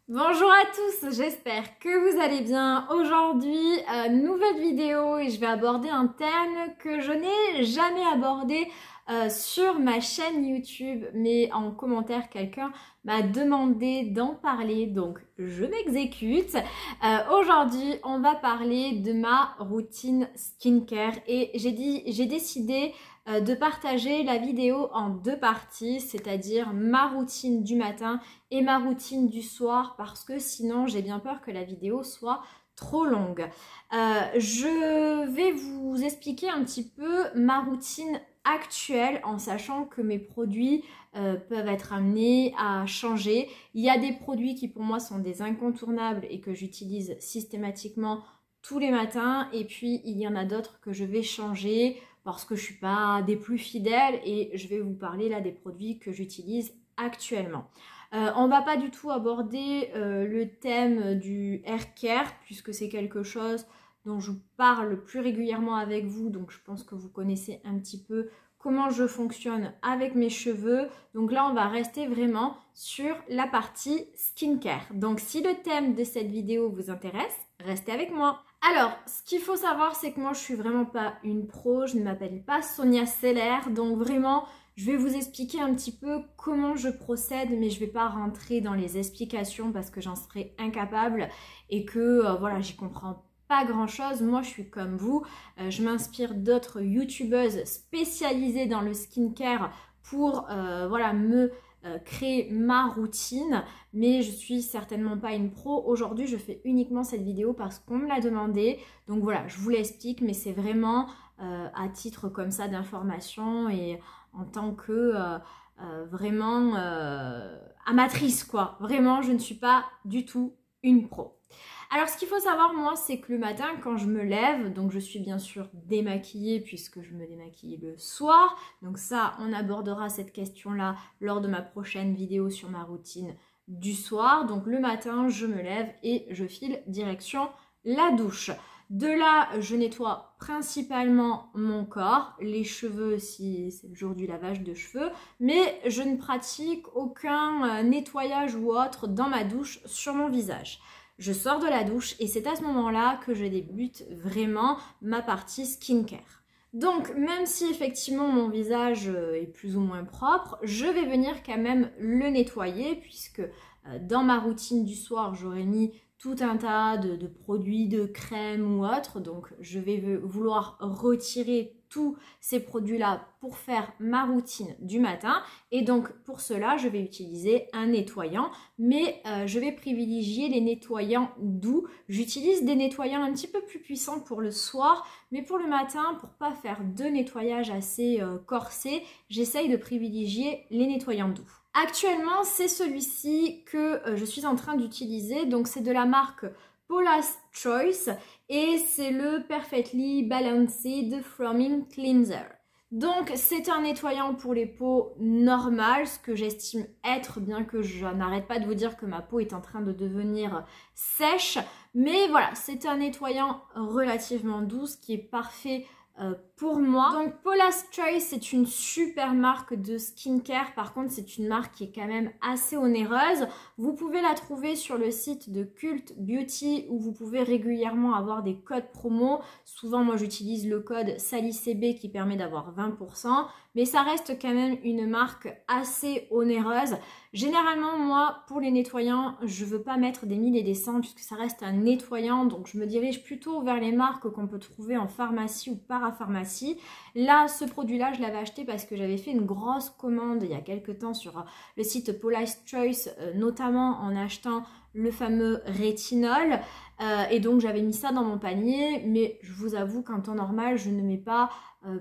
Bonjour à tous, j'espère que vous allez bien. Aujourd'hui, nouvelle vidéo et je vais aborder un thème que je n'ai jamais abordé sur ma chaîne YouTube, mais en commentaire quelqu'un m'a demandé d'en parler, donc je m'exécute. Aujourd'hui, on va parler de ma routine skincare et j'ai décidé de partager la vidéo en deux parties, c'est-à-dire ma routine du matin et ma routine du soir, parce que sinon j'ai bien peur que la vidéo soit trop longue. Je vais vous expliquer un petit peu ma routine actuelle en sachant que mes produits peuvent être amenés à changer. Il y a des produits qui pour moi sont des incontournables et que j'utilise systématiquement tous les matins, et puis il y en a d'autres que je vais changer parce que je suis pas des plus fidèles, et je vais vous parler là des produits que j'utilise actuellement. On va pas du tout aborder le thème du hair care puisque c'est quelque chose dont je parle plus régulièrement avec vous, donc je pense que vous connaissez un petit peu comment je fonctionne avec mes cheveux. Donc là on va rester vraiment sur la partie skincare. Donc si le thème de cette vidéo vous intéresse, restez avec moi. Alors, ce qu'il faut savoir, c'est que moi je suis vraiment pas une pro, je ne m'appelle pas Sonia Seller, donc vraiment je vais vous expliquer un petit peu comment je procède, mais je ne vais pas rentrer dans les explications parce que j'en serais incapable et que voilà, j'y comprends pas grand chose. Moi je suis comme vous, je m'inspire d'autres youtubeuses spécialisées dans le skincare pour voilà, me créer ma routine, mais je suis certainement pas une pro. Aujourd'hui je fais uniquement cette vidéo parce qu'on me l'a demandé, donc voilà, je vous l'explique, mais c'est vraiment à titre comme ça d'information et en tant que vraiment amatrice quoi. Vraiment je ne suis pas du tout une pro. Alors ce qu'il faut savoir moi, c'est que le matin quand je me lève, donc je suis bien sûr démaquillée puisque je me démaquille le soir, donc ça on abordera cette question là lors de ma prochaine vidéo sur ma routine du soir. Donc le matin je me lève et je file direction la douche. De là, je nettoie principalement mon corps, les cheveux si c'est le jour du lavage de cheveux, mais je ne pratique aucun nettoyage ou autre dans ma douche sur mon visage. Je sors de la douche et c'est à ce moment-là que je débute vraiment ma partie skincare. Donc, même si effectivement mon visage est plus ou moins propre, je vais venir quand même le nettoyer puisque dans ma routine du soir, j'aurais mis tout un tas de produits, de crèmes ou autres. Donc, je vais vouloir retirer tous ces produits-là pour faire ma routine du matin. Et donc, pour cela, je vais utiliser un nettoyant, mais je vais privilégier les nettoyants doux. J'utilise des nettoyants un petit peu plus puissants pour le soir, mais pour le matin, pour pas faire de nettoyage assez corsé, j'essaye de privilégier les nettoyants doux. Actuellement, c'est celui-ci que je suis en train d'utiliser. Donc, c'est de la marque Paula's Choice et c'est le Perfectly Balanced Foaming Cleanser. Donc, c'est un nettoyant pour les peaux normales, ce que j'estime être, bien que je n'arrête pas de vous dire que ma peau est en train de devenir sèche. Mais voilà, c'est un nettoyant relativement doux, qui est parfait pour moi. Donc Paula's Choice, c'est une super marque de skincare. Par contre, c'est une marque qui est quand même assez onéreuse. Vous pouvez la trouver sur le site de Cult Beauty où vous pouvez régulièrement avoir des codes promo. Souvent, moi, j'utilise le code SALICB qui permet d'avoir 20%. Mais ça reste quand même une marque assez onéreuse. Généralement, moi, pour les nettoyants, je ne veux pas mettre des 1000 et des 100 puisque ça reste un nettoyant. Donc, je me dirige plutôt vers les marques qu'on peut trouver en pharmacie ou parapharmacie. Là, ce produit-là, je l'avais acheté parce que j'avais fait une grosse commande il y a quelques temps sur le site Paula's Choice, notamment en achetant le fameux rétinol. Et donc, j'avais mis ça dans mon panier. Mais je vous avoue qu'en temps normal, je ne mets pas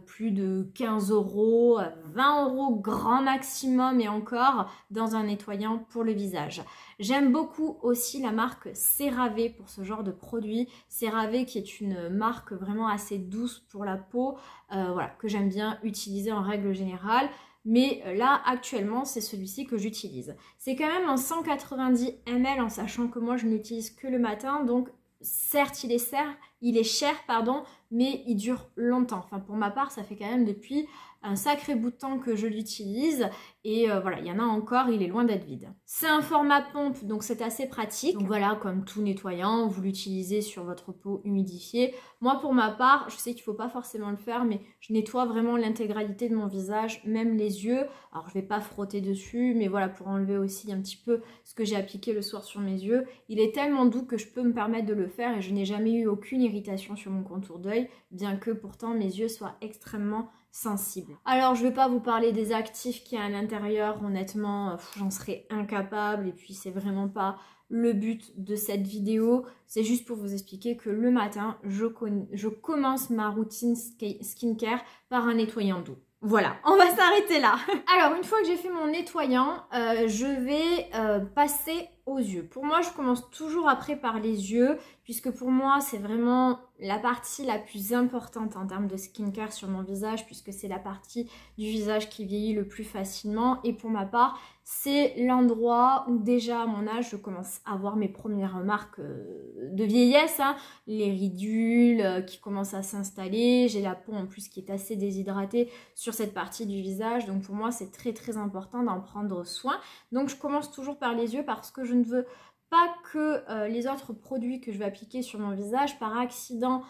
plus de 15 €, 20 € grand maximum et encore dans un nettoyant pour le visage. J'aime beaucoup aussi la marque CeraVe pour ce genre de produit. CeraVe qui est une marque vraiment assez douce pour la peau, voilà, que j'aime bien utiliser en règle générale. Mais là, actuellement, c'est celui-ci que j'utilise. C'est quand même en 190 ml en sachant que moi, je n'utilise que le matin. Donc, certes, il est cher, pardon, mais il dure longtemps. Enfin pour ma part, ça fait quand même depuis un sacré bout de temps que je l'utilise et voilà, il y en a encore, il est loin d'être vide. C'est un format pompe, donc c'est assez pratique. Donc voilà, comme tout nettoyant, vous l'utilisez sur votre peau humidifiée. Moi pour ma part, je sais qu'il ne faut pas forcément le faire, mais je nettoie vraiment l'intégralité de mon visage, même les yeux. Alors je ne vais pas frotter dessus, mais voilà, pour enlever aussi un petit peu ce que j'ai appliqué le soir sur mes yeux. Il est tellement doux que je peux me permettre de le faire et je n'ai jamais eu aucune irritation sur mon contour d'œil, bien que pourtant mes yeux soient extrêmement sensibles. Alors je vais pas vous parler des actifs qu'il y a à l'intérieur, honnêtement j'en serais incapable et puis c'est vraiment pas le but de cette vidéo, c'est juste pour vous expliquer que le matin je commence ma routine skincare par un nettoyant doux. Voilà, on va s'arrêter là. Alors, une fois que j'ai fait mon nettoyant, je vais passer aux yeux. Pour moi, je commence toujours après par les yeux, puisque pour moi, c'est vraiment la partie la plus importante en termes de skincare sur mon visage, puisque c'est la partie du visage qui vieillit le plus facilement. Et pour ma part, c'est l'endroit où déjà à mon âge, je commence à avoir mes premières marques de vieillesse, hein, les ridules qui commencent à s'installer. J'ai la peau en plus qui est assez déshydratée sur cette partie du visage, donc pour moi c'est très très important d'en prendre soin. Donc je commence toujours par les yeux parce que je ne veux pas que les autres produits que je vais appliquer sur mon visage par accident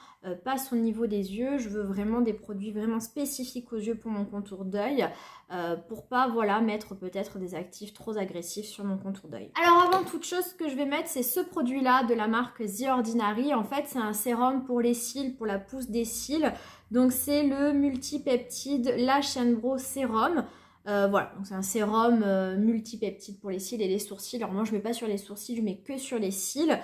passent au niveau des yeux. Je veux vraiment des produits vraiment spécifiques aux yeux pour mon contour d'œil pour pas voilà mettre peut-être des actifs trop agressifs sur mon contour d'œil. Alors avant toute chose, ce que je vais mettre c'est ce produit là de la marque The Ordinary. En fait c'est un sérum pour les cils, pour la pousse des cils. Donc c'est le multipeptide Lash and Brow Sérum. Voilà, donc c'est un sérum multipeptide pour les cils et les sourcils. Alors moi je ne mets pas sur les sourcils, je mets que sur les cils.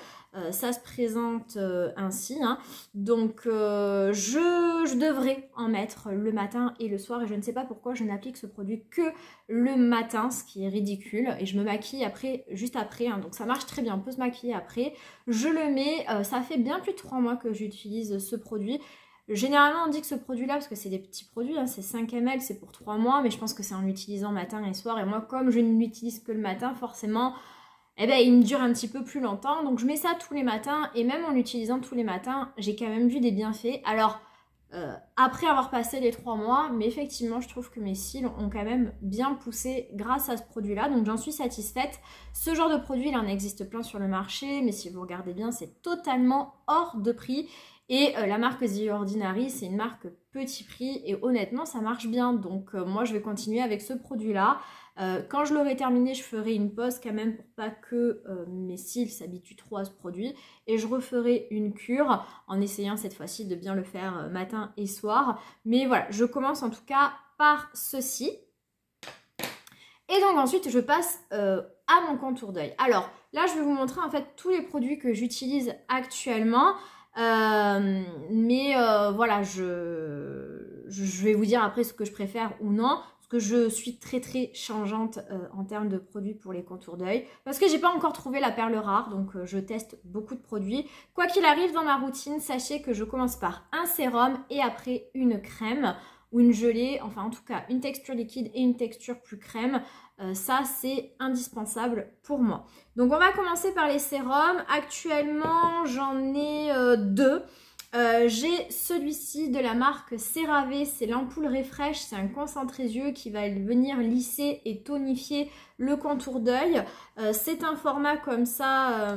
Ça se présente ainsi, hein. Donc je devrais en mettre le matin et le soir et je ne sais pas pourquoi je n'applique ce produit que le matin, ce qui est ridicule, et je me maquille après, juste après, hein. Donc ça marche très bien, on peut se maquiller après. Je le mets, ça fait bien plus de 3 mois que j'utilise ce produit. Généralement on dit que ce produit là, parce que c'est des petits produits, hein, c'est 5 ml, c'est pour 3 mois, mais je pense que c'est en l'utilisant matin et soir, et moi comme je ne l'utilise que le matin, forcément eh ben, il me dure un petit peu plus longtemps. Donc je mets ça tous les matins, et même en l'utilisant tous les matins, j'ai quand même vu des bienfaits. Alors après avoir passé les 3 mois, mais effectivement je trouve que mes cils ont quand même bien poussé grâce à ce produit là, donc j'en suis satisfaite. Ce genre de produit il en existe plein sur le marché, mais si vous regardez bien c'est totalement hors de prix. Et la marque The Ordinary, c'est une marque petit prix et honnêtement ça marche bien. Donc moi je vais continuer avec ce produit là. Quand je l'aurai terminé, je ferai une pause quand même pour pas que mes cils s'habituent trop à ce produit. Et je referai une cure en essayant cette fois-ci de bien le faire matin et soir. Mais voilà, je commence en tout cas par ceci. Et donc ensuite, je passe à mon contour d'œil. Alors là, je vais vous montrer en fait tous les produits que j'utilise actuellement. Voilà, je vais vous dire après ce que je préfère ou non. Que je suis très très changeante en termes de produits pour les contours d'œil parce que j'ai pas encore trouvé la perle rare, donc je teste beaucoup de produits. Quoi qu'il arrive dans ma routine, sachez que je commence par un sérum et après une crème ou une gelée, enfin en tout cas une texture liquide et une texture plus crème. Ça c'est indispensable pour moi. Donc on va commencer par les sérums. Actuellement j'en ai 2. J'ai celui-ci de la marque CeraVe, c'est l'ampoule Refresh, c'est un concentré yeux qui va venir lisser et tonifier le contour d'œil. C'est un format comme ça,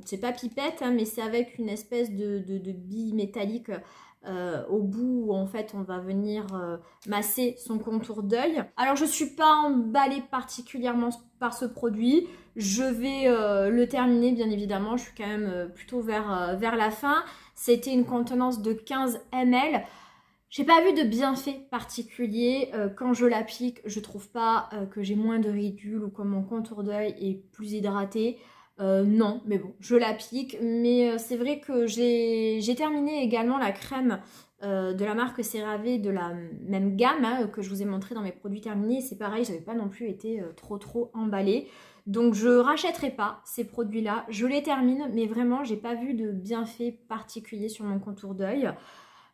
c'est pas pipette, hein, mais c'est avec une espèce de bille métallique au bout où en fait on va venir masser son contour d'œil. Alors je suis pas emballée particulièrement par ce produit, je vais le terminer bien évidemment, je suis quand même plutôt vers la fin. C'était une contenance de 15 ml. J'ai pas vu de bienfait particulier quand je l'applique. Je trouve pas que j'ai moins de ridules ou que mon contour d'œil est plus hydraté. Non, mais bon, je l'applique. Mais c'est vrai que j'ai terminé également la crème de la marque CeraVe de la même gamme hein, que je vous ai montré dans mes produits terminés. C'est pareil, j'avais pas non plus été trop emballée. Donc je rachèterai pas ces produits-là, je les termine, mais vraiment j'ai pas vu de bienfait particulier sur mon contour d'œil.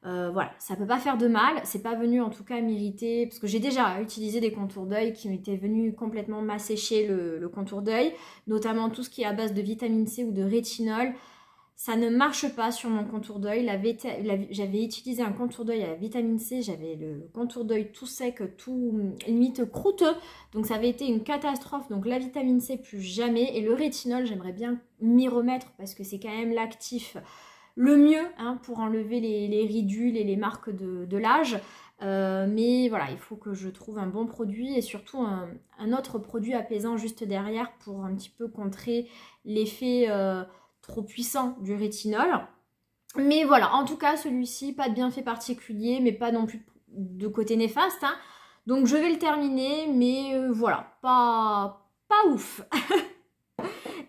Voilà, ça peut pas faire de mal, c'est pas venu en tout cas m'irriter, parce que j'ai déjà utilisé des contours d'œil qui m'étaient venus complètement m'assécher le contour d'œil, notamment tout ce qui est à base de vitamine C ou de rétinol. ça ne marche pas sur mon contour d'œil. J'avais utilisé un contour d'œil à la vitamine C, j'avais le contour d'œil tout sec, tout limite croûteux. Donc ça avait été une catastrophe. Donc la vitamine C plus jamais. Et le rétinol, j'aimerais bien m'y remettre parce que c'est quand même l'actif le mieux hein, pour enlever les ridules et les marques de l'âge. Mais voilà, il faut que je trouve un bon produit et surtout un autre produit apaisant juste derrière pour un petit peu contrer l'effet trop puissant du rétinol. Mais voilà, en tout cas celui-ci, pas de bienfait particulier, mais pas non plus de côté néfaste. Hein. Donc je vais le terminer, mais voilà, pas ouf.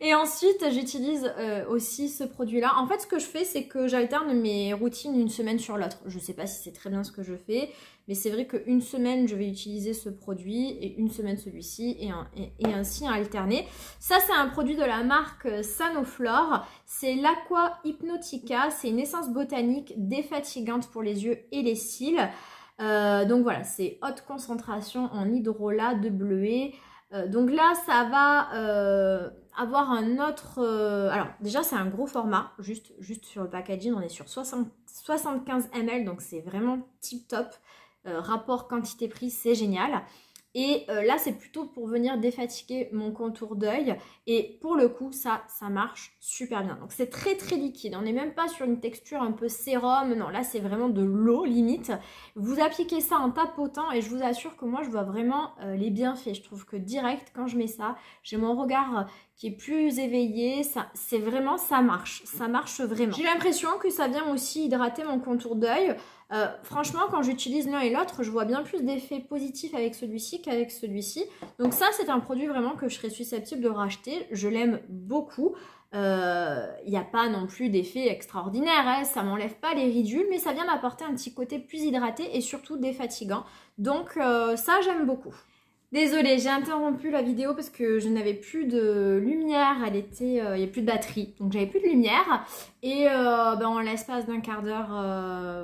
Et ensuite, j'utilise aussi ce produit-là. En fait, ce que je fais, c'est que j'alterne mes routines une semaine sur l'autre. Je ne sais pas si c'est très bien ce que je fais, mais c'est vrai qu'une semaine, je vais utiliser ce produit et une semaine celui-ci et ainsi alterner. Ça, c'est un produit de la marque Sanoflore. C'est l'Aqua Hypnotica. C'est une essence botanique défatigante pour les yeux et les cils. Donc voilà, c'est haute concentration en hydrolat de bleuet. Donc là, ça va avoir un autre... alors déjà, c'est un gros format, juste sur le packaging, on est sur 75 ml, donc c'est vraiment tip top. Rapport quantité-prix, c'est génial. Et là, c'est plutôt pour venir défatiguer mon contour d'œil. Et pour le coup, ça marche super bien. Donc, c'est très, très liquide. On n'est même pas sur une texture un peu sérum. Non, là, c'est vraiment de l'eau, limite. Vous appliquez ça en tapotant et je vous assure que moi, je vois vraiment les bienfaits. Je trouve que direct, quand je mets ça, j'ai mon regard qui est plus éveillé. C'est vraiment, ça marche. Ça marche vraiment. J'ai l'impression que ça vient aussi hydrater mon contour d'œil. Franchement, quand j'utilise l'un et l'autre, je vois bien plus d'effets positifs avec celui-ci qu'avec celui-ci. Donc ça, c'est un produit vraiment que je serais susceptible de racheter. Je l'aime beaucoup. Il n'y a pas non plus d'effet extraordinaire, hein. Ça m'enlève pas les ridules, mais ça vient m'apporter un petit côté plus hydraté et surtout défatigant. Donc ça, j'aime beaucoup. Désolée, j'ai interrompu la vidéo parce que je n'avais plus de lumière, il n'y avait plus de batterie, donc j'avais plus de lumière. Et en l'espace d'un quart d'heure,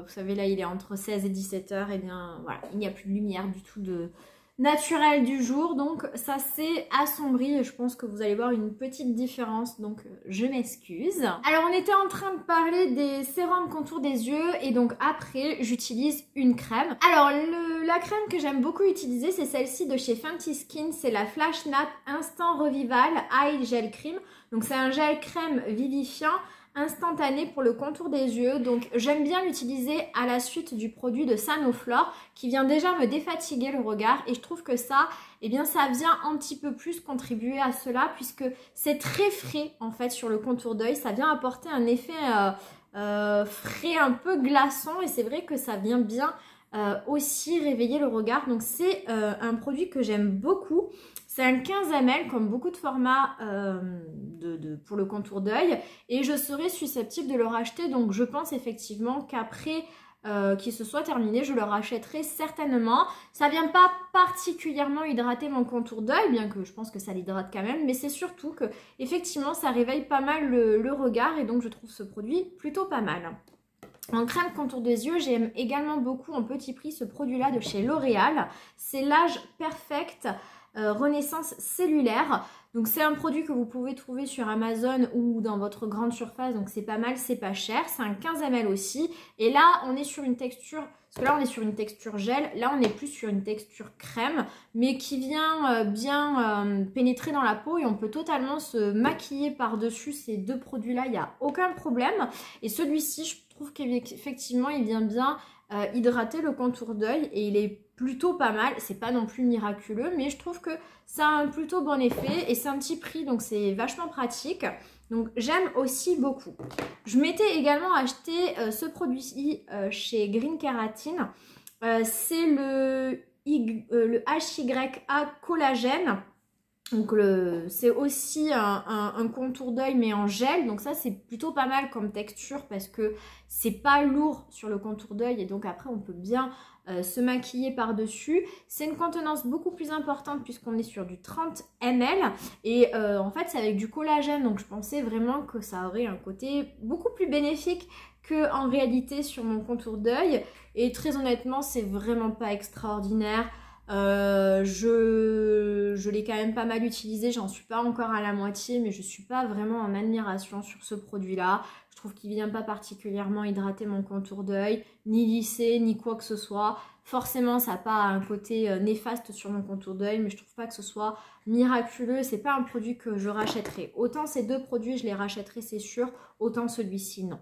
vous savez là il est entre 16 et 17 heures, et bien voilà, il n'y a plus de lumière du tout naturelle du jour, donc ça s'est assombri et je pense que vous allez voir une petite différence, donc je m'excuse. Alors on était en train de parler des sérums contour des yeux et donc après j'utilise une crème. Alors la crème que j'aime beaucoup utiliser, c'est celle-ci de chez Fenty Skin, c'est la Flash Nap Instant Revival Eye Gel Cream. Donc c'est un gel crème vivifiant instantané pour le contour des yeux, donc j'aime bien l'utiliser à la suite du produit de Sanoflore qui vient déjà me défatiguer le regard et je trouve que ça, eh bien ça vient un petit peu plus contribuer à cela puisque c'est très frais en fait sur le contour d'œil, ça vient apporter un effet frais un peu glaçant et c'est vrai que ça vient bien aussi réveiller le regard, donc c'est un produit que j'aime beaucoup. C'est un 15 ml comme beaucoup de formats pour le contour d'œil et je serais susceptible de le racheter, donc je pense effectivement qu'après qu'il se soit terminé, je le rachèterai certainement. Ça vient pas particulièrement hydrater mon contour d'œil, bien que je pense que ça l'hydrate quand même, mais c'est surtout que effectivement ça réveille pas mal le regard et donc je trouve ce produit plutôt pas mal. En crème contour des yeux, j'aime également beaucoup en petit prix ce produit-là de chez L'Oréal. C'est l'Age Perfect Renaissance Cellulaire. Donc c'est un produit que vous pouvez trouver sur Amazon ou dans votre grande surface. Donc c'est pas mal, c'est pas cher. C'est un 15 ml aussi. Et là, on est sur une texture... Parce que là, on est sur une texture gel. Là, on est plus sur une texture crème. Mais qui vient bien pénétrer dans la peau. Et on peut totalement se maquiller par-dessus ces deux produits-là. Il n'y a aucun problème. Et celui-ci, je trouve qu'effectivement, il vient bien hydrater le contour d'œil. Et il est plutôt pas mal. C'est pas non plus miraculeux. Mais je trouve que ça a un plutôt bon effet. Et c'est un petit prix. Donc, c'est vachement pratique. Donc j'aime aussi beaucoup. Je m'étais également acheté ce produit-ci chez Green Keratin. C'est le HYA collagène. Donc c'est aussi un contour d'œil mais en gel. Donc ça c'est plutôt pas mal comme texture parce que c'est pas lourd sur le contour d'œil. Et donc après on peut bien se maquiller par-dessus. C'est une contenance beaucoup plus importante puisqu'on est sur du 30 ml. Et en fait c'est avec du collagène. Donc je pensais vraiment que ça aurait un côté beaucoup plus bénéfique qu'en réalité sur mon contour d'œil. Et très honnêtement c'est vraiment pas extraordinaire. Je l'ai quand même pas mal utilisé, j'en suis pas encore à la moitié, mais je suis pas vraiment en admiration sur ce produit-là. Je trouve qu'il vient pas particulièrement hydrater mon contour d'œil, ni lisser, ni quoi que ce soit. Forcément, ça n'a pas un côté néfaste sur mon contour d'œil, mais je trouve pas que ce soit miraculeux. C'est pas un produit que je rachèterai. Autant ces deux produits, je les rachèterai, c'est sûr, autant celui-ci, non.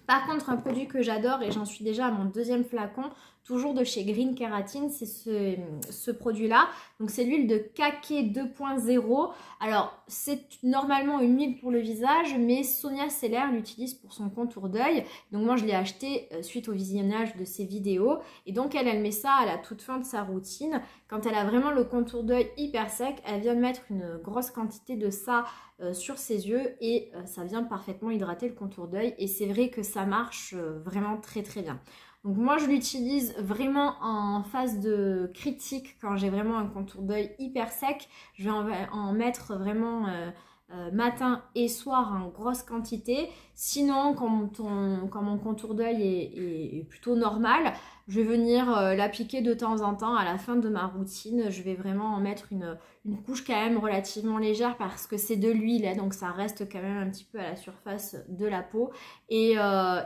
Par contre, un produit que j'adore, et j'en suis déjà à mon deuxième flacon, toujours de chez Green Keratin, c'est ce produit-là. Donc c'est l'huile de Kake 2.0. Alors c'est normalement une huile pour le visage, mais Sonia Seller l'utilise pour son contour d'œil. Donc moi je l'ai acheté suite au visionnage de ses vidéos. Et donc elle met ça à la toute fin de sa routine. Quand elle a vraiment le contour d'œil hyper sec, elle vient de mettre une grosse quantité de ça sur ses yeux et ça vient parfaitement hydrater le contour d'œil. Et c'est vrai que ça marche vraiment très très bien. Donc moi je l'utilise vraiment en phase de critique quand j'ai vraiment un contour d'œil hyper sec. Je vais en mettre vraiment matin et soir en grosse quantité. Sinon quand mon contour d'œil est plutôt normal, je vais venir l'appliquer de temps en temps à la fin de ma routine. Je vais vraiment en mettre une couche quand même relativement légère parce que c'est de l'huile, hein, donc ça reste quand même un petit peu à la surface de la peau. Et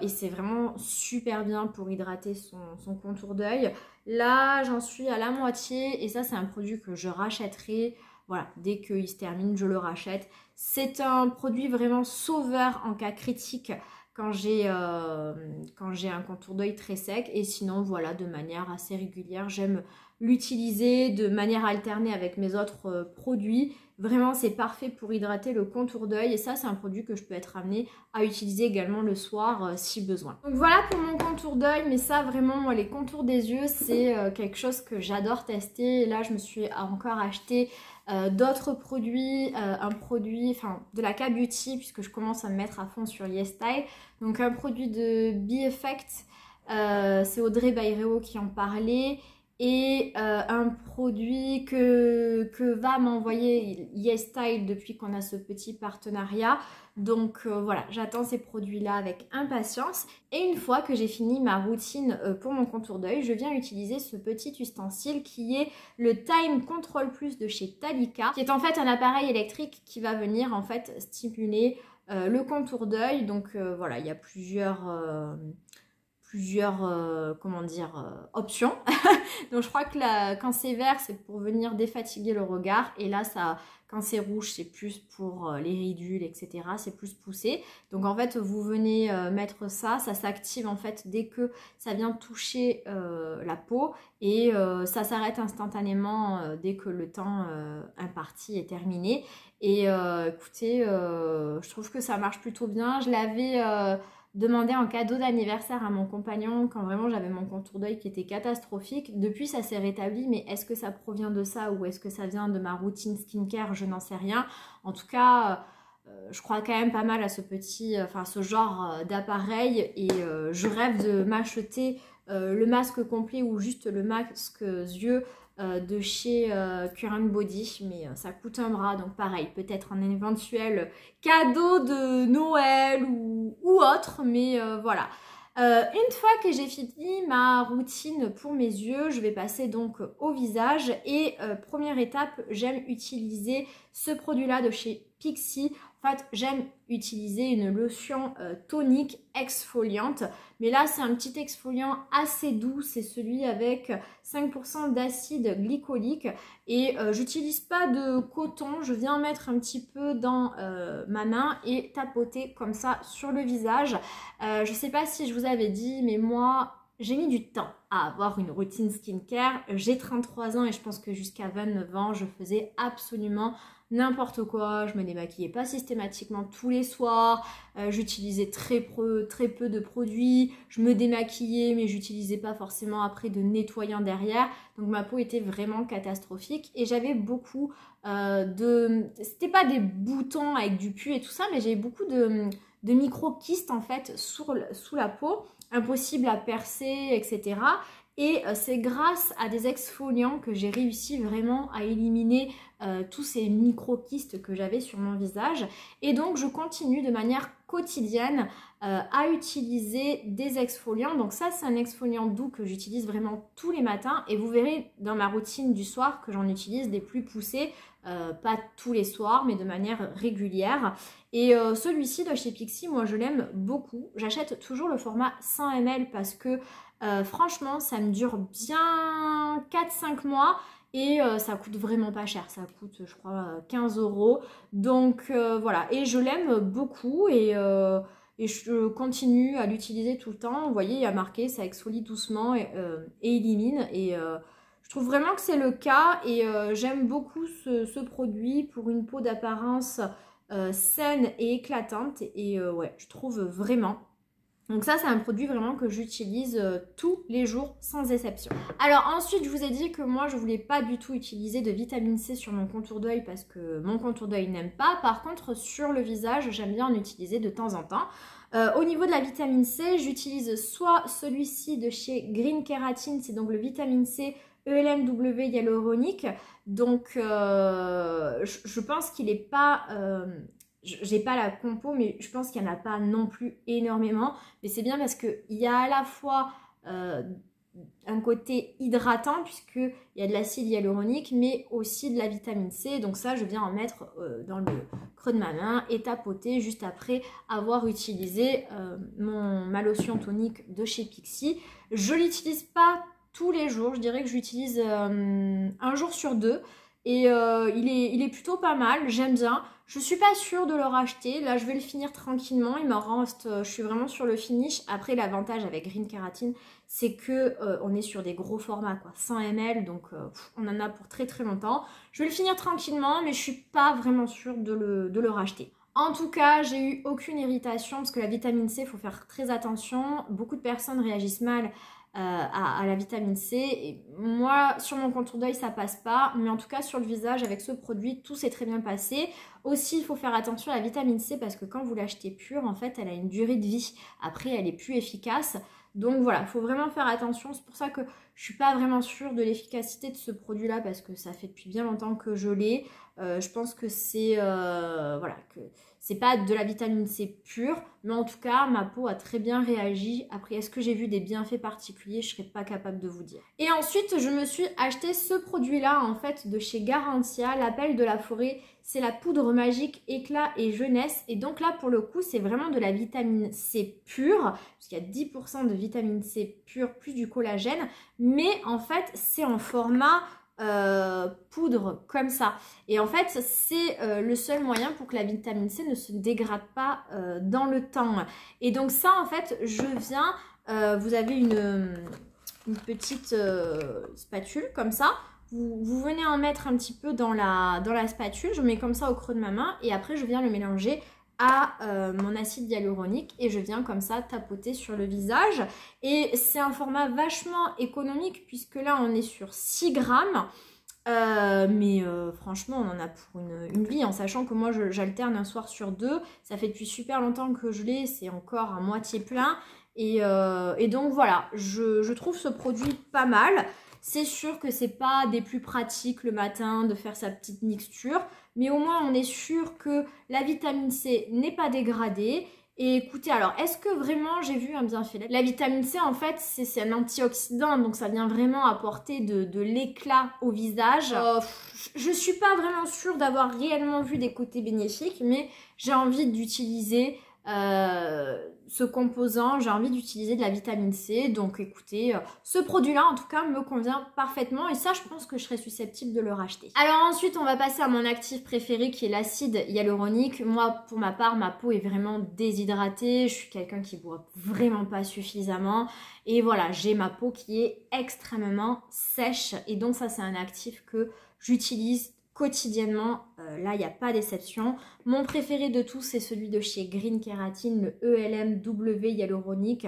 c'est vraiment super bien pour hydrater son contour d'œil. Là, j'en suis à la moitié et ça, c'est un produit que je rachèterai. Voilà, dès qu'il se termine, je le rachète. C'est un produit vraiment sauveur en cas critique quand j'ai un contour d'œil très sec. Et sinon, voilà, de manière assez régulière, j'aime l'utiliser de manière alternée avec mes autres produits. Vraiment, c'est parfait pour hydrater le contour d'œil. Et ça, c'est un produit que je peux être amenée à utiliser également le soir si besoin. Donc voilà pour mon contour d'œil. Mais ça, vraiment, moi, les contours des yeux, c'est quelque chose que j'adore tester. Et là, je me suis encore acheté d'autres produits, un produit de la K-Beauty puisque je commence à me mettre à fond sur YesStyle. Donc un produit de B-Effect, c'est Audrey Bayreo qui en parlait. Et un produit que va m'envoyer YesStyle depuis qu'on a ce petit partenariat. Donc voilà, j'attends ces produits-là avec impatience. Et une fois que j'ai fini ma routine pour mon contour d'œil, je viens utiliser ce petit ustensile qui est le Time Control Plus de chez Talika, qui est en fait un appareil électrique qui va venir en fait stimuler le contour d'œil. Donc voilà, il y a plusieurs options. Donc je crois que quand c'est vert, c'est pour venir défatiguer le regard. Et là, quand c'est rouge, c'est plus pour les ridules, etc. C'est plus poussé. Donc en fait, vous venez mettre ça s'active en fait dès que ça vient toucher la peau. Et ça s'arrête instantanément dès que le temps imparti est terminé. Et écoutez, je trouve que ça marche plutôt bien. Je l'avais demandé en cadeau d'anniversaire à mon compagnon quand vraiment j'avais mon contour d'œil qui était catastrophique. Depuis, ça s'est rétabli, mais est-ce que ça provient de ça ou est-ce que ça vient de ma routine skincare? Je n'en sais rien. En tout cas, je crois quand même pas mal à ce genre d'appareil et je rêve de m'acheter le masque complet ou juste le masque yeux de chez Current Body, mais ça coûte un bras, donc pareil, peut-être un éventuel cadeau de Noël ou autre, mais voilà. Une fois que j'ai fini ma routine pour mes yeux, je vais passer donc au visage et première étape, j'aime utiliser ce produit-là de chez Pixi. En fait, j'aime utiliser une lotion tonique exfoliante, mais là c'est un petit exfoliant assez doux, c'est celui avec 5% d'acide glycolique et j'utilise pas de coton, je viens mettre un petit peu dans ma main et tapoter comme ça sur le visage. Je sais pas si je vous avais dit, mais moi j'ai mis du temps à avoir une routine skincare. J'ai 33 ans et je pense que jusqu'à 29 ans, je faisais absolument n'importe quoi. Je me démaquillais pas systématiquement tous les soirs. J'utilisais très peu de produits. Je me démaquillais, mais j'utilisais pas forcément après de nettoyant derrière. Donc ma peau était vraiment catastrophique. Et j'avais beaucoup c'était pas des boutons avec du pus et tout ça, mais j'avais beaucoup de micro-kystes en fait sous la peau. Impossible à percer, etc. et c'est grâce à des exfoliants que j'ai réussi vraiment à éliminer tous ces micro-kystes que j'avais sur mon visage. Et donc je continue de manière quotidienne à utiliser des exfoliants. Donc ça c'est un exfoliant doux que j'utilise vraiment tous les matins et vous verrez dans ma routine du soir que j'en utilise des plus poussés, pas tous les soirs mais de manière régulière. Et celui-ci de chez Pixi, moi je l'aime beaucoup. J'achète toujours le format 100 ml parce que franchement ça me dure bien 4-5 mois. Et ça coûte vraiment pas cher, ça coûte je crois 15 €. Donc voilà, et je l'aime beaucoup et je continue à l'utiliser tout le temps. Vous voyez, il y a marqué ça exfolie doucement et élimine. Et je trouve vraiment que c'est le cas et j'aime beaucoup ce produit pour une peau d'apparence saine et éclatante. Et ouais, je trouve vraiment. Donc ça c'est un produit vraiment que j'utilise tous les jours sans exception. Alors ensuite je vous ai dit que moi je voulais pas du tout utiliser de vitamine C sur mon contour d'œil parce que mon contour d'œil n'aime pas. Par contre sur le visage j'aime bien en utiliser de temps en temps. Au niveau de la vitamine C, j'utilise soit celui-ci de chez Green Keratin, c'est donc le vitamine C ELMW hyaluronique. Donc je pense qu'il n'est pas... j'ai pas la compo, mais je pense qu'il n'y en a pas non plus énormément. Mais c'est bien parce qu'il y a à la fois un côté hydratant, puisqu'il y a de l'acide hyaluronique, mais aussi de la vitamine C. Donc ça, je viens en mettre dans le creux de ma main et tapoter juste après avoir utilisé ma lotion tonique de chez Pixi. Je ne l'utilise pas tous les jours, je dirais que j'utilise un jour sur deux. Et il est plutôt pas mal, j'aime bien. Je suis pas sûre de le racheter. Là, je vais le finir tranquillement. Il me reste, je suis vraiment sur le finish. Après, l'avantage avec Green Keratin, c'est que on est sur des gros formats, quoi. 100 ml, donc on en a pour très très longtemps. Je vais le finir tranquillement, mais je suis pas vraiment sûre de le racheter. En tout cas, j'ai eu aucune irritation parce que la vitamine C, il faut faire très attention. Beaucoup de personnes réagissent mal à la vitamine C. Et moi, sur mon contour d'œil, ça passe pas. Mais en tout cas, sur le visage, avec ce produit, tout s'est très bien passé. Aussi, il faut faire attention à la vitamine C parce que quand vous l'achetez pure, en fait, elle a une durée de vie. Après, elle est plus efficace. Donc voilà, il faut vraiment faire attention. C'est pour ça que je suis pas vraiment sûre de l'efficacité de ce produit-là parce que ça fait depuis bien longtemps que je l'ai. Je pense que c'est voilà, que c'est pas de la vitamine C pure, mais en tout cas, ma peau a très bien réagi. Après, est-ce que j'ai vu des bienfaits particuliers? Je serais pas capable de vous dire. Et ensuite, je me suis acheté ce produit-là, en fait, de chez Garantia, l'appel de la forêt. C'est la poudre magique éclat et jeunesse. Et donc là, pour le coup, c'est vraiment de la vitamine C pure, parce qu'il y a 10% de vitamine C pure, plus du collagène. Mais en fait, c'est en format poudre comme ça. Et en fait, c'est le seul moyen pour que la vitamine C ne se dégrade pas dans le temps. Et donc ça, en fait, je viens... vous avez une petite spatule comme ça. Vous venez en mettre un petit peu dans la spatule. Je mets comme ça au creux de ma main. Et après, je viens le mélanger à mon acide hyaluronique et je viens comme ça tapoter sur le visage. Et c'est un format vachement économique puisque là on est sur 6 grammes. Mais franchement on en a pour une vie, en sachant que moi j'alterne un soir sur deux. Ça fait depuis super longtemps que je l'ai, c'est encore à moitié plein. Et donc voilà, je trouve ce produit pas mal. C'est sûr que c'est pas des plus pratiques le matin de faire sa petite mixture, mais au moins on est sûr que la vitamine C n'est pas dégradée. Et écoutez, alors est-ce que vraiment j'ai vu un bienfait? La vitamine C en fait c'est un antioxydant, donc ça vient vraiment apporter de l'éclat au visage. Je suis pas vraiment sûre d'avoir réellement vu des côtés bénéfiques, mais j'ai envie d'utiliser ce composant, j'ai envie d'utiliser de la vitamine C. Donc écoutez, ce produit là en tout cas me convient parfaitement et ça je pense que je serais susceptible de le racheter. Alors ensuite on va passer à mon actif préféré qui est l'acide hyaluronique. Moi pour ma part ma peau est vraiment déshydratée, je suis quelqu'un qui boit vraiment pas suffisamment et voilà, j'ai ma peau qui est extrêmement sèche et donc ça c'est un actif que j'utilise quotidiennement, là il n'y a pas d'exception. Mon préféré de tous c'est celui de chez Green Keratin, le ELMW hyaluronique.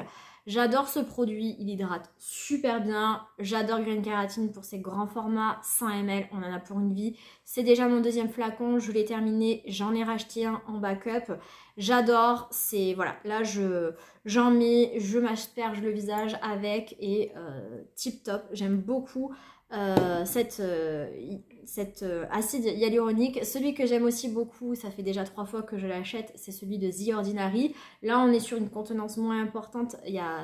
J'adore ce produit, il hydrate super bien. J'adore Green Keratin pour ses grands formats, 100 ml, on en a pour une vie. C'est déjà mon deuxième flacon, je l'ai terminé, j'en ai racheté un en backup. J'adore, c'est voilà, là j'en mets, je m'asperge le visage avec et tip top. J'aime beaucoup cet acide hyaluronique. Celui que j'aime aussi beaucoup, ça fait déjà 3 fois que je l'achète, c'est celui de The Ordinary. Là on est sur une contenance moins importante,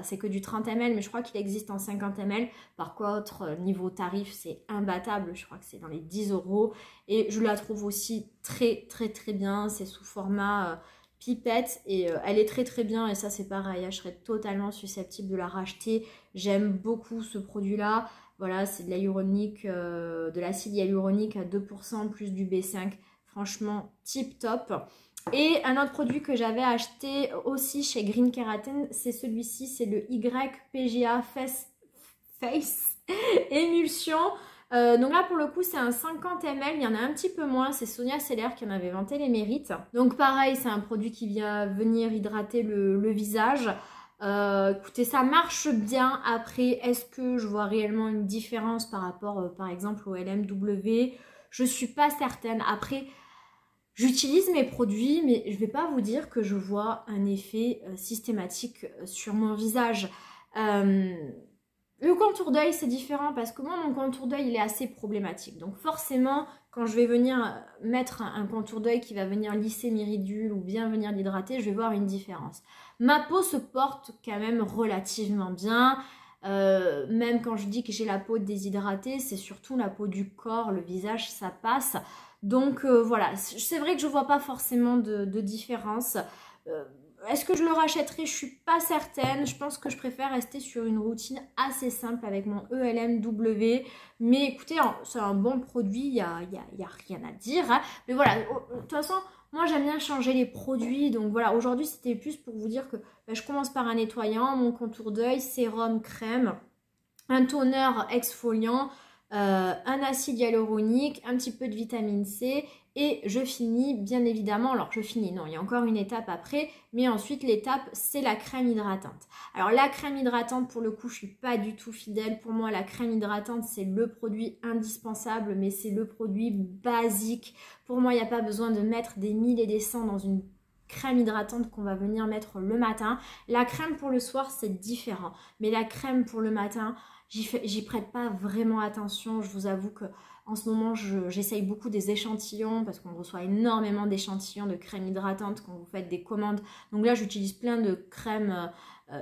c'est que du 30 ml, mais je crois qu'il existe en 50 ml. Par contre, niveau tarif, c'est imbattable, je crois que c'est dans les 10 €. Et je la trouve aussi très bien, c'est sous format pipette et elle est très bien, et ça c'est pareil, je serais totalement susceptible de la racheter. J'aime beaucoup ce produit là. Voilà, c'est de l'hyaluronique, de l'acide hyaluronique à 2% plus du B5. Franchement, tip top. Et un autre produit que j'avais acheté aussi chez Green Keratin, c'est celui-ci, c'est le YPGA Face Émulsion. Donc là pour le coup c'est un 50 ml, il y en a un petit peu moins, c'est Sonia Seller qui en avait vanté les mérites. Donc pareil, c'est un produit qui vient venir hydrater le visage. Écoutez, ça marche bien. Après, est-ce que je vois réellement une différence par rapport par exemple au LMW? Je suis pas certaine. Après, j'utilise mes produits, mais je vais pas vous dire que je vois un effet systématique sur mon visage. Le contour d'œil c'est différent parce que moi mon contour d'œil il est assez problématique. Donc forcément quand je vais venir mettre un contour d'œil qui va venir lisser mes ridules ou bien venir l'hydrater, je vais voir une différence. Ma peau se porte quand même relativement bien. Même quand je dis que j'ai la peau déshydratée, c'est surtout la peau du corps, le visage ça passe. Donc voilà, c'est vrai que je vois pas forcément de différence. Est-ce que je le rachèterai? Je suis pas certaine. Je pense que je préfère rester sur une routine assez simple avec mon ELMW. Mais écoutez, c'est un bon produit, il n'y a rien à dire. Hein. Mais voilà, de toute façon, moi j'aime bien changer les produits. Donc voilà, aujourd'hui c'était plus pour vous dire que je commence par un nettoyant, mon contour d'œil, sérum, crème, un toner exfoliant, un acide hyaluronique, un petit peu de vitamine C et je finis bien évidemment, alors je finis, non, il y a encore une étape après, mais ensuite l'étape c'est la crème hydratante. Alors la crème hydratante pour le coup je suis pas du tout fidèle, pour moi la crème hydratante c'est le produit indispensable mais c'est le produit basique. Pour moi il n'y a pas besoin de mettre des 1000 et des 100 dans une crème hydratante qu'on va venir mettre le matin. La crème pour le soir c'est différent, mais la crème pour le matin j'y prête pas vraiment attention. Je vous avoue que en ce moment j'essaye beaucoup des échantillons parce qu'on reçoit énormément d'échantillons de crème hydratante quand vous faites des commandes. Donc là j'utilise plein de crèmes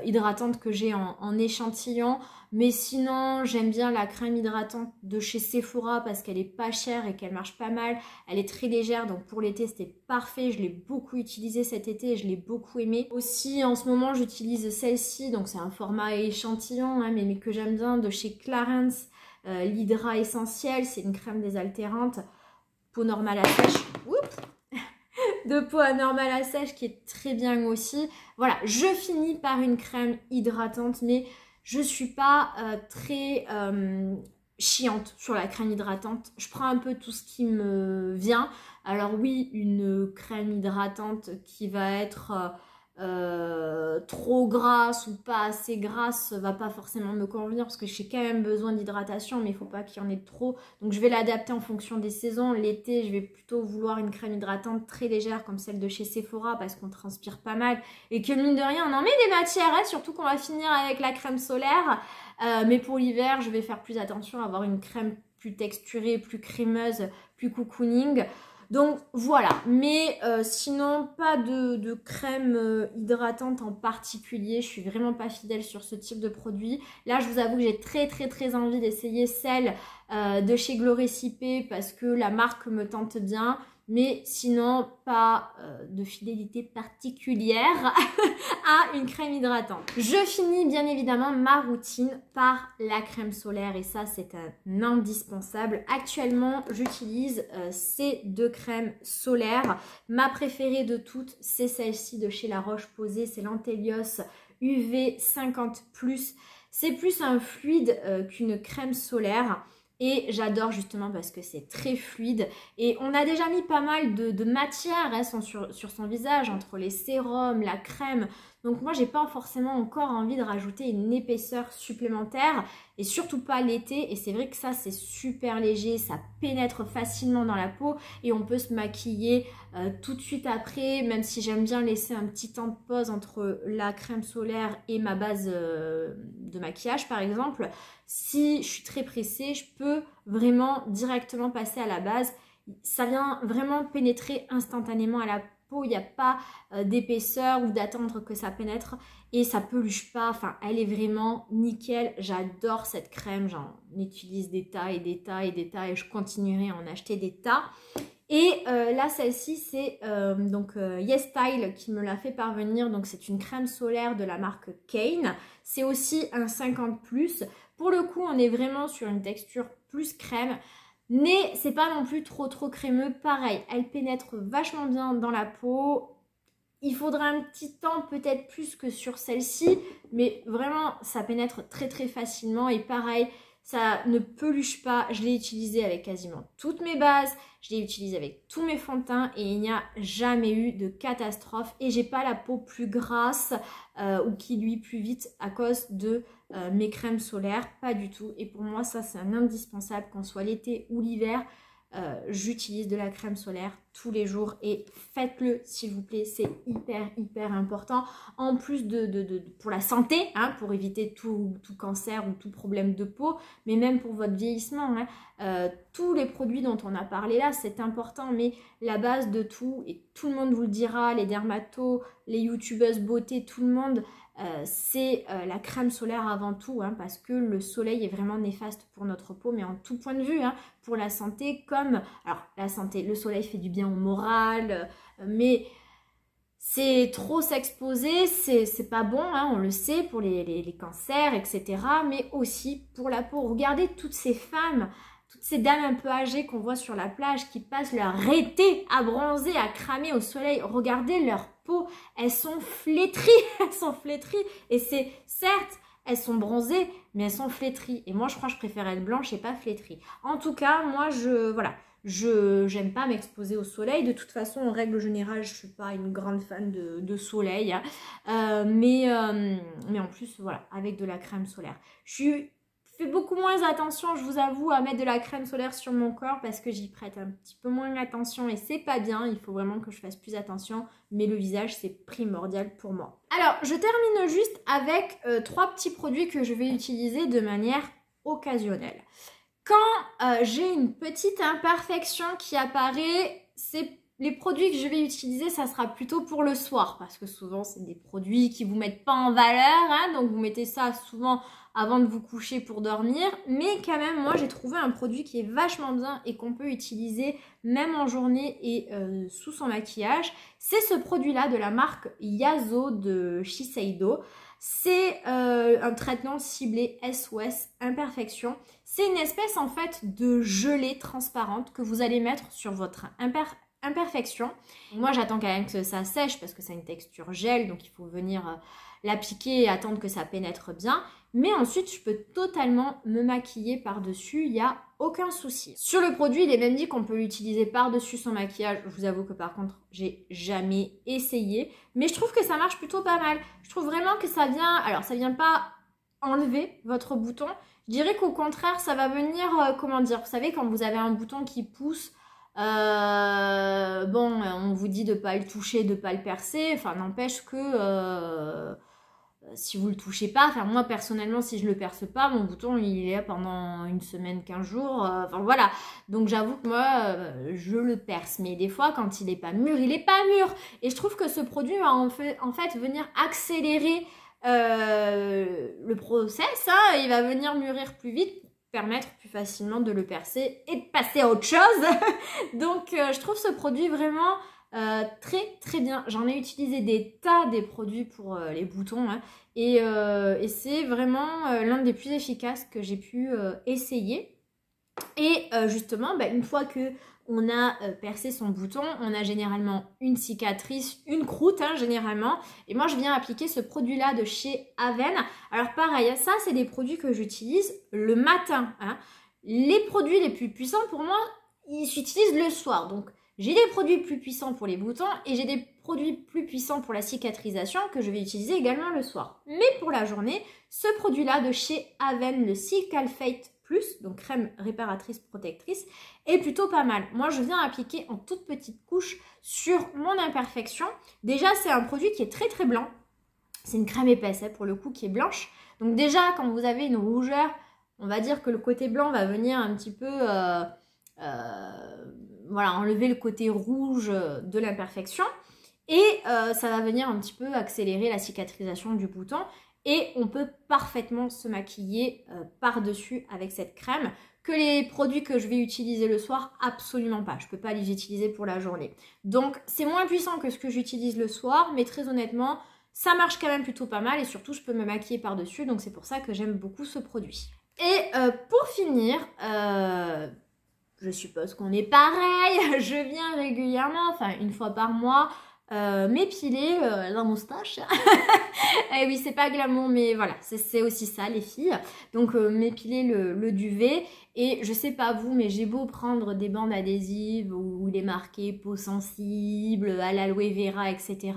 hydratantes que j'ai en échantillon. Mais sinon j'aime bien la crème hydratante de chez Sephora parce qu'elle est pas chère et qu'elle marche pas mal. Elle est très légère donc pour l'été c'était parfait. Je l'ai beaucoup utilisée cet été et je l'ai beaucoup aimée. Aussi en ce moment j'utilise celle-ci, donc c'est un format échantillon hein, mais que j'aime bien, de chez Clarins. L'Hydra Essentiel, c'est une crème désaltérante, peau normale à sèche. Oups, de peau normale à sèche qui est très bien aussi. Voilà, je finis par une crème hydratante, mais je suis pas très chiante sur la crème hydratante. Je prends un peu tout ce qui me vient. Alors oui, une crème hydratante qui va être trop grasse ou pas assez grasse va pas forcément me convenir parce que j'ai quand même besoin d'hydratation mais il faut pas qu'il y en ait trop, donc je vais l'adapter en fonction des saisons. L'été je vais plutôt vouloir une crème hydratante très légère comme celle de chez Sephora parce qu'on transpire pas mal et que mine de rien on en met des matières hein, surtout qu'on va finir avec la crème solaire, mais pour l'hiver je vais faire plus attention à avoir une crème plus texturée, plus crémeuse, plus cocooning. Donc voilà, mais sinon pas de crème hydratante en particulier, je suis vraiment pas fidèle sur ce type de produit. Là je vous avoue que j'ai très envie d'essayer celle de chez Glow Recipe parce que la marque me tente bien, mais sinon pas de fidélité particulière à une crème hydratante. Je finis bien évidemment ma routine par la crème solaire et ça c'est un indispensable. Actuellement j'utilise ces deux crèmes solaires. Ma préférée de toutes c'est celle-ci de chez La Roche-Posay, c'est l'Antelios UV 50+. C'est plus un fluide qu'une crème solaire. et j'adore justement parce que c'est très fluide et on a déjà mis pas mal de matière hein, sur son visage entre les sérums, la crème. Donc moi j'ai pas forcément encore envie de rajouter une épaisseur supplémentaire et surtout pas l'été. Et c'est vrai que ça c'est super léger, ça pénètre facilement dans la peau et on peut se maquiller tout de suite après, même si j'aime bien laisser un petit temps de pause entre la crème solaire et ma base de maquillage par exemple. Si je suis très pressée, je peux vraiment directement passer à la base. Ça vient vraiment pénétrer instantanément à la peau. Il n'y a pas d'épaisseur ou d'attendre que ça pénètre et ça peluche pas. Enfin, elle est vraiment nickel. J'adore cette crème. J'en utilise des tas et des tas et des tas et je continuerai à en acheter des tas. Et là, celle-ci, c'est YesStyle qui me l'a fait parvenir. Donc, c'est une crème solaire de la marque Kane. C'est aussi un 50+. Pour le coup, on est vraiment sur une texture plus crème. Mais c'est pas non plus trop crémeux. Pareil, elle pénètre vachement bien dans la peau. Il faudra un petit temps peut-être plus que sur celle-ci. Mais vraiment, ça pénètre très facilement. Et pareil, ça ne peluche pas. Je l'ai utilisé avec quasiment toutes mes bases. Je l'ai utilisé avec tous mes fonds de teint. Et il n'y a jamais eu de catastrophe. Et j'ai pas la peau plus grasse ou qui luit plus vite à cause de mes crèmes solaires. Pas du tout. Et pour moi, ça c'est un indispensable. Qu'on soit l'été ou l'hiver, j'utilise de la crème solaire tous les jours et faites-le s'il vous plaît, c'est hyper important en plus pour la santé hein, pour éviter tout cancer ou tout problème de peau, mais même pour votre vieillissement hein. Tous les produits dont on a parlé là c'est important, mais la base de tout, et tout le monde vous le dira, les dermatos, les youtubeuses beauté, tout le monde, c'est la crème solaire avant tout hein, parce que le soleil est vraiment néfaste pour notre peau, mais en tout point de vue hein, pour la santé, comme alors la santé, le soleil fait du bien au moral, mais c'est trop s'exposer, c'est pas bon hein, on le sait, pour les cancers etc, mais aussi pour la peau. Regardez toutes ces femmes, toutes ces dames un peu âgées qu'on voit sur la plage qui passent leur été à bronzer, à cramer au soleil. Regardez leur peau, elles sont flétries, et c'est certes elles sont bronzées mais elles sont flétries, et moi je crois que je préfère être blanche et pas flétrie. En tout cas moi j'aime pas m'exposer au soleil. De toute façon en règle générale je suis pas une grande fan de soleil hein. Mais en plus voilà, avec de la crème solaire je fais beaucoup moins attention, je vous avoue, à mettre de la crème solaire sur mon corps parce que j'y prête un petit peu moins attention et c'est pas bien. Il faut vraiment que je fasse plus attention, mais le visage c'est primordial pour moi. Alors je termine juste avec 3 petits produits que je vais utiliser de manière occasionnelle. Quand j'ai une petite imperfection qui apparaît, les produits que je vais utiliser, ça sera plutôt pour le soir, parce que souvent c'est des produits qui vous mettent pas en valeur, hein, donc vous mettez ça souvent avant de vous coucher pour dormir. Mais quand même, moi j'ai trouvé un produit qui est vachement bien et qu'on peut utiliser même en journée et sous son maquillage. C'est ce produit-là de la marque Yaso de Shiseido. C'est un traitement ciblé SOS Imperfection. C'est une espèce en fait de gelée transparente que vous allez mettre sur votre imperfection. Moi j'attends quand même que ça sèche parce que c'est une texture gel, donc il faut venir l'appliquer et attendre que ça pénètre bien. Mais ensuite je peux totalement me maquiller par-dessus, il n'y a aucun souci. Sur le produit il est même dit qu'on peut l'utiliser par-dessus son maquillage. Je vous avoue que par contre j'ai jamais essayé, mais je trouve que ça marche plutôt pas mal. Je trouve vraiment que ça vient, alors ça vient pas enlever votre bouton, je dirais qu'au contraire ça va venir, comment dire, vous savez quand vous avez un bouton qui pousse, bon on vous dit de pas le toucher, de pas le percer, enfin n'empêche que si vous le touchez pas, enfin moi personnellement si je le perce pas, mon bouton il est là pendant une semaine, 15 jours, enfin voilà, donc j'avoue que moi je le perce, mais des fois quand il est pas mûr, il est pas mûr, et je trouve que ce produit va en fait venir accélérer le process, hein, il va venir mûrir plus vite, permettre plus facilement de le percer et de passer à autre chose. Donc je trouve ce produit vraiment très bien. J'en ai utilisé des tas des produits pour les boutons hein, et c'est vraiment l'un des plus efficaces que j'ai pu essayer. Et justement une fois que on a percé son bouton, on a généralement une cicatrice, une croûte hein, généralement, et moi je viens appliquer ce produit là de chez Avène. Alors pareil, ça c'est des produits que j'utilise le matin hein. les produits les plus puissants pour moi, ils s'utilisent le soir. Donc j'ai des produits plus puissants pour les boutons et j'ai des produits plus puissants pour la cicatrisation que je vais utiliser également le soir. Mais pour la journée, ce produit-là de chez Aven, le Cicalphate Plus, donc crème réparatrice protectrice, est plutôt pas mal. Moi, je viens appliquer en toute petite couche sur mon imperfection. Déjà, c'est un produit qui est très très blanc. C'est une crème épaisse, pour le coup, qui est blanche. Donc déjà, quand vous avez une rougeur, on va dire que le côté blanc va venir un petit peu... voilà, enlever le côté rouge de l'imperfection et ça va venir un petit peu accélérer la cicatrisation du bouton et on peut parfaitement se maquiller par-dessus avec cette crème que les produits que je vais utiliser le soir, absolument pas. Je ne peux pas les utiliser pour la journée. Donc, c'est moins puissant que ce que j'utilise le soir, mais très honnêtement, ça marche quand même plutôt pas mal et surtout, je peux me maquiller par-dessus. Donc, c'est pour ça que j'aime beaucoup ce produit. Et pour finir... je suppose qu'on est pareil, je viens régulièrement, enfin une fois par mois, m'épiler la moustache. Et oui, c'est pas glamour, mais voilà, c'est aussi ça les filles. Donc m'épiler le duvet. Et je sais pas vous, mais j'ai beau prendre des bandes adhésives où il est marqué peau sensible, à l'aloe vera, etc.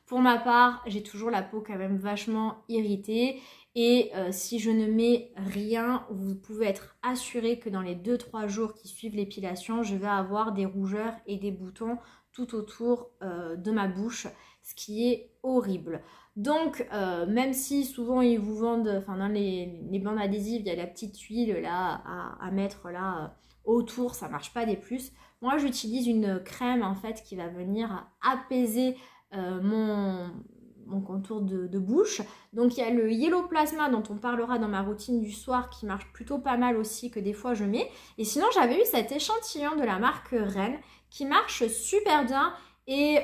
Pour ma part, j'ai toujours la peau quand même vachement irritée. Et si je ne mets rien, vous pouvez être assuré que dans les 2-3 jours qui suivent l'épilation, je vais avoir des rougeurs et des boutons tout autour de ma bouche, ce qui est horrible. Donc, même si souvent ils vous vendent, enfin dans les bandes adhésives, il y a la petite huile là à mettre là autour, ça marche pas des plus. Moi, j'utilise une crème en fait qui va venir apaiser mon contour de bouche. Donc il y a le Yellow Plasma dont on parlera dans ma routine du soir qui marche plutôt pas mal aussi, que des fois je mets. Et sinon j'avais eu cet échantillon de la marque Rennes qui marche super bien et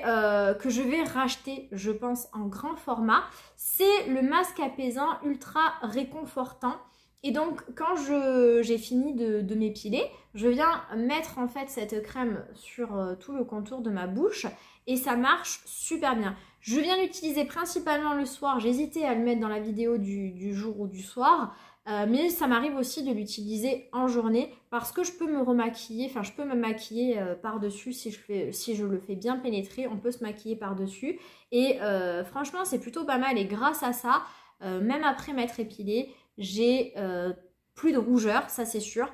que je vais racheter, je pense, en grand format. C'est le masque apaisant ultra réconfortant. Et donc quand j'ai fini de m'épiler, je viens mettre en fait cette crème sur tout le contour de ma bouche et ça marche super bien. Je viens l'utiliser principalement le soir, j'hésitais à le mettre dans la vidéo du jour ou du soir, mais ça m'arrive aussi de l'utiliser en journée parce que je peux me remaquiller, enfin je peux me maquiller par-dessus si je le fais bien pénétrer, on peut se maquiller par-dessus et franchement c'est plutôt pas mal et grâce à ça, même après m'être épilée, j'ai plus de rougeur, ça c'est sûr.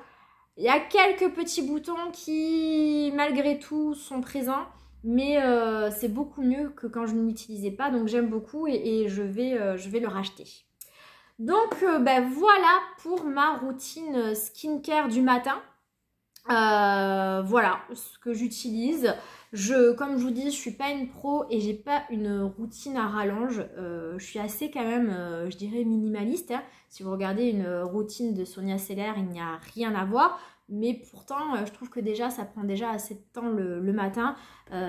Il y a quelques petits boutons qui malgré tout sont présents, mais c'est beaucoup mieux que quand je ne l'utilisais pas, donc j'aime beaucoup et je vais le racheter. Donc ben voilà pour ma routine skincare du matin. Voilà ce que j'utilise. Comme je vous dis, je suis pas une pro et j'ai pas une routine à rallonge. Je suis assez quand même, je dirais, minimaliste. Hein. Si vous regardez une routine de Sonia Seller, il n'y a rien à voir. Mais pourtant, je trouve que déjà, ça prend déjà assez de temps le matin.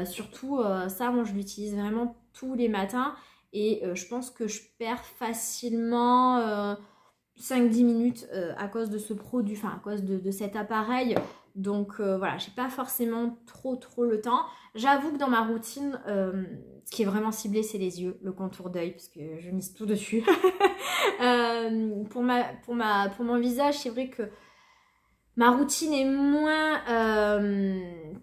Surtout, ça, moi, je l'utilise vraiment tous les matins. Et je pense que je perds facilement 5-10 minutes à cause de ce produit, enfin à cause de cet appareil. Donc voilà, j'ai pas forcément trop le temps. J'avoue que dans ma routine, ce qui est vraiment ciblé, c'est les yeux, le contour d'œil, parce que je mise tout dessus. Pour mon visage, c'est vrai que ma routine est moins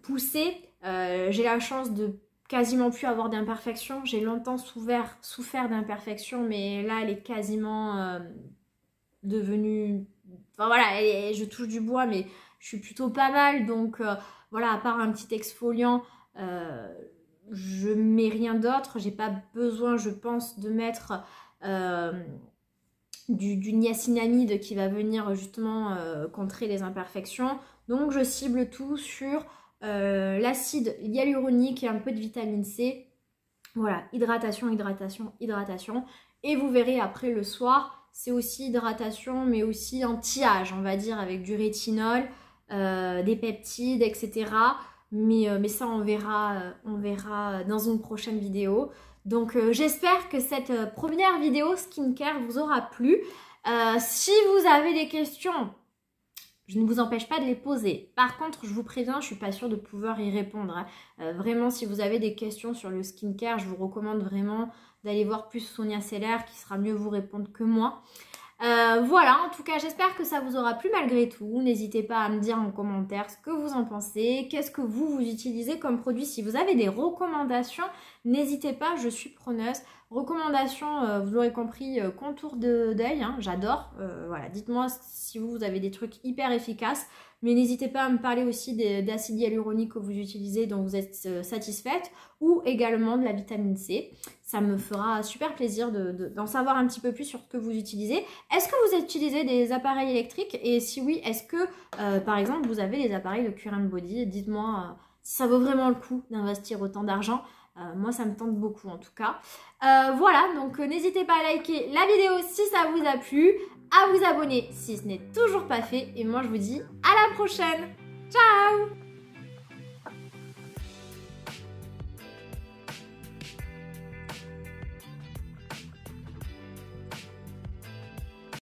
poussée. J'ai la chance de quasiment plus avoir d'imperfections. J'ai longtemps souffert d'imperfections, mais là, elle est quasiment devenue... Enfin voilà, je touche du bois, mais je suis plutôt pas mal. Donc voilà, à part un petit exfoliant, je mets rien d'autre. J'ai pas besoin, je pense, de mettre... du niacinamide qui va venir justement contrer les imperfections. Donc je cible tout sur l'acide hyaluronique et un peu de vitamine C. Voilà, hydratation, hydratation, hydratation. Et vous verrez après le soir, c'est aussi hydratation mais aussi anti-âge, on va dire, avec du rétinol, des peptides, etc. Mais ça on verra dans une prochaine vidéo. Donc j'espère que cette première vidéo skincare vous aura plu. Si vous avez des questions, je ne vous empêche pas de les poser. Par contre, je vous préviens, je ne suis pas sûre de pouvoir y répondre. Hein. Vraiment, si vous avez des questions sur le skincare, je vous recommande vraiment d'aller voir plus Sonia Seller qui sera mieux vous répondre que moi. Voilà, en tout cas, j'espère que ça vous aura plu malgré tout. N'hésitez pas à me dire en commentaire ce que vous en pensez, qu'est-ce que vous utilisez comme produit. Si vous avez des recommandations, n'hésitez pas, je suis preneuse. Recommandations, vous l'aurez compris, contour d'œil, hein, j'adore. Voilà, dites-moi si vous avez des trucs hyper efficaces. Mais n'hésitez pas à me parler aussi d'acide hyaluronique que vous utilisez, dont vous êtes satisfaite, ou également de la vitamine C. Ça me fera super plaisir d'en savoir un petit peu plus sur ce que vous utilisez. Est-ce que vous utilisez des appareils électriques? Et si oui, est-ce que, par exemple, vous avez des appareils de Cure and Body? Dites-moi si ça vaut vraiment le coup d'investir autant d'argent. Moi, ça me tente beaucoup en tout cas. Voilà, donc n'hésitez pas à liker la vidéo si ça vous a plu, à vous abonner si ce n'est toujours pas fait. Et moi, je vous dis à la prochaine. Ciao!